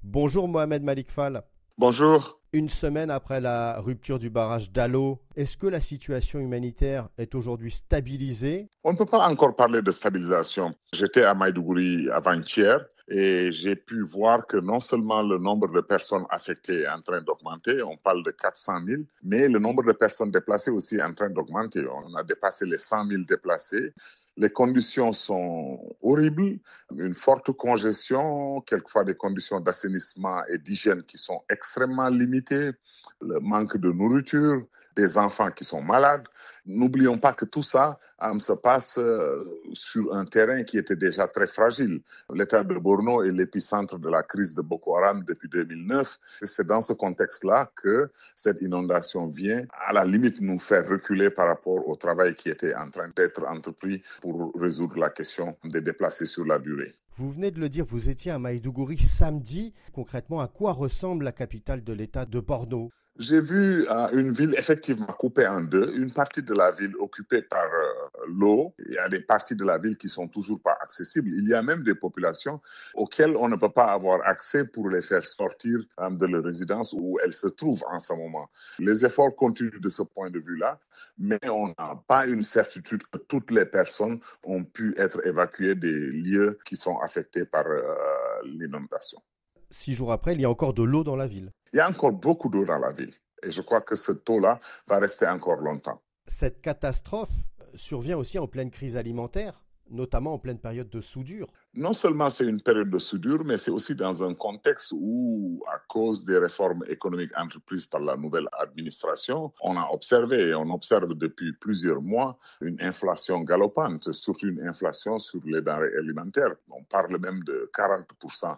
Bonjour Mohamed Malik Fall. Bonjour. Une semaine après la rupture du barrage d'Allo, est-ce que la situation humanitaire est aujourd'hui stabilisée? On ne peut pas encore parler de stabilisation. J'étais à Maïdougouri avant-hier et j'ai pu voir que non seulement le nombre de personnes affectées est en train d'augmenter, on parle de 400 000, mais le nombre de personnes déplacées aussi est en train d'augmenter. On a dépassé les 100 000 déplacés. Les conditions sont horribles, une forte congestion, quelquefois des conditions d'assainissement et d'hygiène qui sont extrêmement limitées, le manque de nourriture, des enfants qui sont malades. N'oublions pas que tout ça se passe sur un terrain qui était déjà très fragile. L'État de Borno est l'épicentre de la crise de Boko Haram depuis 2009. C'est dans ce contexte-là que cette inondation vient à la limite nous faire reculer par rapport au travail qui était en train d'être entrepris pour résoudre la question des déplacés sur la durée. Vous venez de le dire, vous étiez à Maïdougouri samedi. Concrètement, à quoi ressemble la capitale de l'État de Borno? J'ai vu une ville effectivement coupée en deux, une partie de la ville occupée par l'eau. Il y a des parties de la ville qui sont toujours pas accessibles. Il y a même des populations auxquelles on ne peut pas avoir accès pour les faire sortir de leur résidence où elles se trouvent en ce moment. Les efforts continuent de ce point de vue-là, mais on n'a pas une certitude que toutes les personnes ont pu être évacuées des lieux qui sont affectés par l'inondation. 6 jours après, il y a encore de l'eau dans la ville. Il y a encore beaucoup d'eau dans la ville et je crois que ce taux-là va rester encore longtemps. Cette catastrophe survient aussi en pleine crise alimentaire, notamment en pleine période de soudure. Non seulement c'est une période de soudure, mais c'est aussi dans un contexte où, à cause des réformes économiques entreprises par la nouvelle administration, on a observé et on observe depuis plusieurs mois une inflation galopante, surtout une inflation sur les denrées alimentaires. On parle même de 40%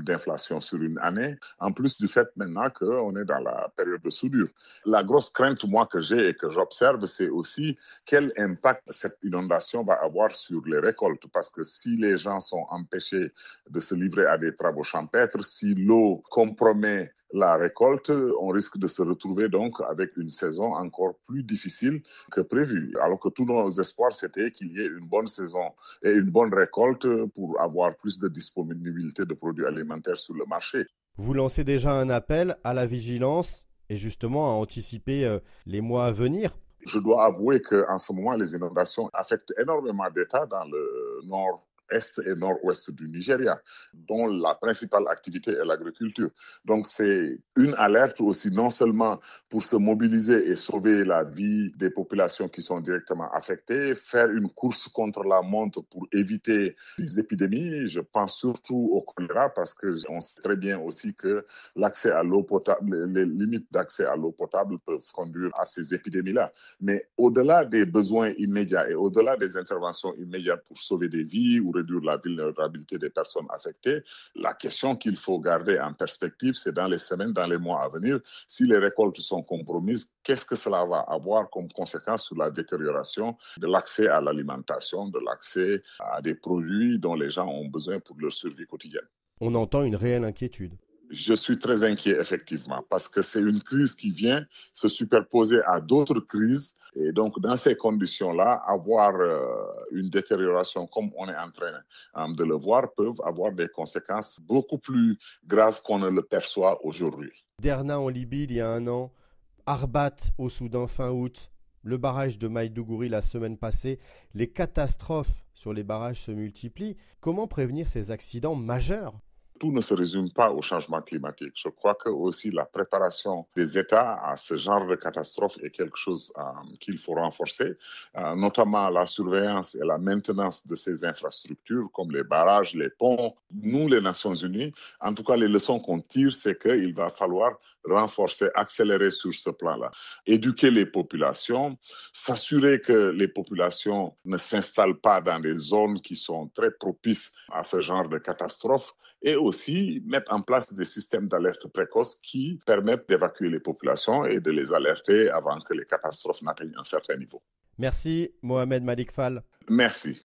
d'inflation sur une année, en plus du fait maintenant qu'on est dans la période de soudure. La grosse crainte, moi, que j'ai et que j'observe, c'est aussi quel impact cette inondation va avoir sur les récoltes, parce que si les gens sont empêchés de se livrer à des travaux champêtres, si l'eau compromet la récolte, on risque de se retrouver donc avec une saison encore plus difficile que prévu. Alors que tous nos espoirs, c'était qu'il y ait une bonne saison et une bonne récolte pour avoir plus de disponibilité de produits alimentaires sur le marché. Vous lancez déjà un appel à la vigilance et justement à anticiper les mois à venir. Je dois avouer qu'en ce moment, les inondations affectent énormément d'États dans le nord est et nord-ouest du Nigeria, dont la principale activité est l'agriculture. Donc c'est une alerte aussi, non seulement pour se mobiliser et sauver la vie des populations qui sont directement affectées, faire une course contre la montre pour éviter les épidémies. Je pense surtout au choléra parce qu'on sait très bien aussi que l'accès à l'eau potable, les limites d'accès à l'eau potable peuvent conduire à ces épidémies-là. Mais au-delà des besoins immédiats et au-delà des interventions immédiates pour sauver des vies ou réduire la vulnérabilité des personnes affectées, la question qu'il faut garder en perspective, c'est dans les semaines, dans les mois à venir, si les récoltes sont compromises, qu'est-ce que cela va avoir comme conséquence sur la détérioration de l'accès à l'alimentation, de l'accès à des produits dont les gens ont besoin pour leur survie quotidienne. On entend une réelle inquiétude. Je suis très inquiet, effectivement, parce que c'est une crise qui vient se superposer à d'autres crises. Et donc, dans ces conditions-là, avoir une détérioration comme on est en train de le voir peuvent avoir des conséquences beaucoup plus graves qu'on ne le perçoit aujourd'hui. Derna en Libye il y a un an, Arbat au Soudan fin août, le barrage de Maïdougouri la semaine passée, les catastrophes sur les barrages se multiplient. Comment prévenir ces accidents majeurs? Tout ne se résume pas au changement climatique. Je crois que aussi la préparation des États à ce genre de catastrophe est quelque chose qu'il faut renforcer, notamment la surveillance et la maintenance de ces infrastructures comme les barrages, les ponts. Nous, les Nations Unies, en tout cas les leçons qu'on tire, c'est qu'il va falloir renforcer, accélérer sur ce plan-là, éduquer les populations, s'assurer que les populations ne s'installent pas dans des zones qui sont très propices à ce genre de catastrophe, et aussi mettre en place des systèmes d'alerte précoce qui permettent d'évacuer les populations et de les alerter avant que les catastrophes n'atteignent un certain niveau. Merci Mohamed Malik Fall. Merci.